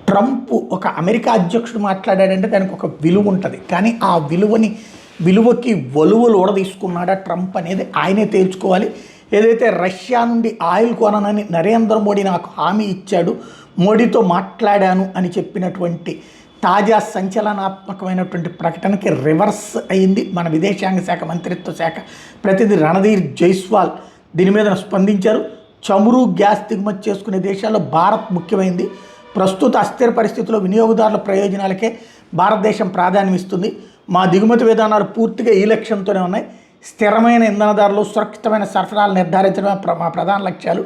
Trump ఒక America అధ్యక్షుడు మాట్లాడాడంటే దానికి ఒక విలువ ఉంటుంది. కానీ ఆ విలువకి వలువలు ఊడదీసుకున్నాడా ట్రంప్ అనేది ఆయనే తేల్చుకోవాలి. ఏదైతే రష్యా నుండి ఆయిల్ కొననని నరేంద్ర మోడీ నాకు హామీ ఇచ్చాడు, మోడీతో మాట్లాడాను అని చెప్పినటువంటి తాజా సంచలనాత్మకమైనటువంటి ప్రకటనకి రివర్స్ అయింది మన విదేశాంగ శాఖ మంత్రిత్వ శాఖ ప్రతినిధి రణధీర్ జైస్వాల్. దీని మీద స్పందించారు. చమురు గ్యాస్ దిగుమతి చేసుకునే దేశాల్లో భారత్ ముఖ్యమైంది. ప్రస్తుత అస్థిర పరిస్థితుల్లో వినియోగదారుల ప్రయోజనాలకే భారతదేశం ప్రాధాన్యం ఇస్తుంది. మా దిగుమతి విధానాలు పూర్తిగా ఈ లక్ష్యంతోనే ఉన్నాయి. స్థిరమైన ఇంధనదారులు, సురక్షితమైన సరఫరాలు నిర్ధారించడమే మా ప్రధాన లక్ష్యాలు.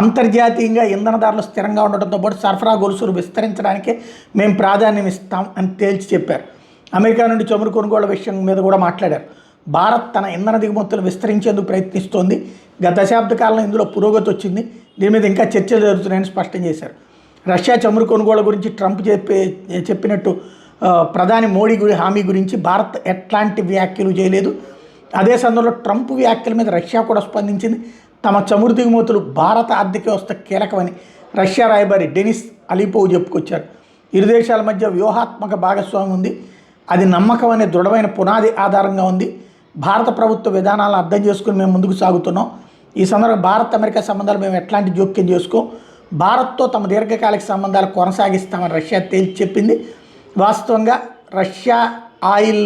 అంతర్జాతీయంగా ఇంధనదారులు స్థిరంగా ఉండడంతో పాటు సరఫరా గొలుసులు విస్తరించడానికే మేము ప్రాధాన్యం ఇస్తాం అని తేల్చి చెప్పారు. అమెరికా నుండి చమురు కొనుగోళ్ల విషయం మీద కూడా మాట్లాడారు. భారత్ తన ఇంధన దిగుమతులు విస్తరించేందుకు ప్రయత్నిస్తోంది. గత దశాబ్ద కాలంలో ఇందులో పురోగతి వచ్చింది. దీని మీద ఇంకా చర్చలు జరుగుతున్నాయని స్పష్టం చేశారు. రష్యా చమురు కొనుగోళ్ల గురించి ట్రంప్ చెప్పినట్టు ప్రధాని మోడీ హామీ గురించి భారత్ ఎట్లాంటి వ్యాఖ్యలు చేయలేదు. అదే సందర్భంలో ట్రంప్ వ్యాఖ్యల మీద రష్యా కూడా స్పందించింది. తమ చమురు దిగుమతులు భారత ఆర్థిక వ్యవస్థ కీలకమని రష్యా రాయబారి డెనిస్ అలీపోవ్ చెప్పుకొచ్చారు. ఇరు దేశాల మధ్య వ్యూహాత్మక భాగస్వామ్యం ఉంది. అది నమ్మకం అనే దృఢమైన పునాది ఆధారంగా ఉంది. భారత ప్రభుత్వ విధానాలను అర్థం చేసుకుని మేము ముందుకు సాగుతున్నాం. ఈ సందర్భంగా భారత్ అమెరికా సంబంధాలు మేము ఎట్లాంటి జోక్యం చేసుకోం. భారత్తో తమ దీర్ఘకాలిక సంబంధాలు కొనసాగిస్తామని రష్యా తేల్చి చెప్పింది. వాస్తవంగా రష్యా ఆయిల్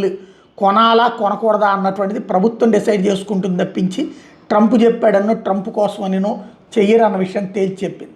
కొనాలా కొనకూడదా అన్నటువంటిది ప్రభుత్వం డిసైడ్ చేసుకుంటుంది తప్పించి ట్రంప్ చెప్పాడన్నో ట్రంప్ కోసం అనినో చెయ్యరన్న విషయం తేల్చి చెప్పింది.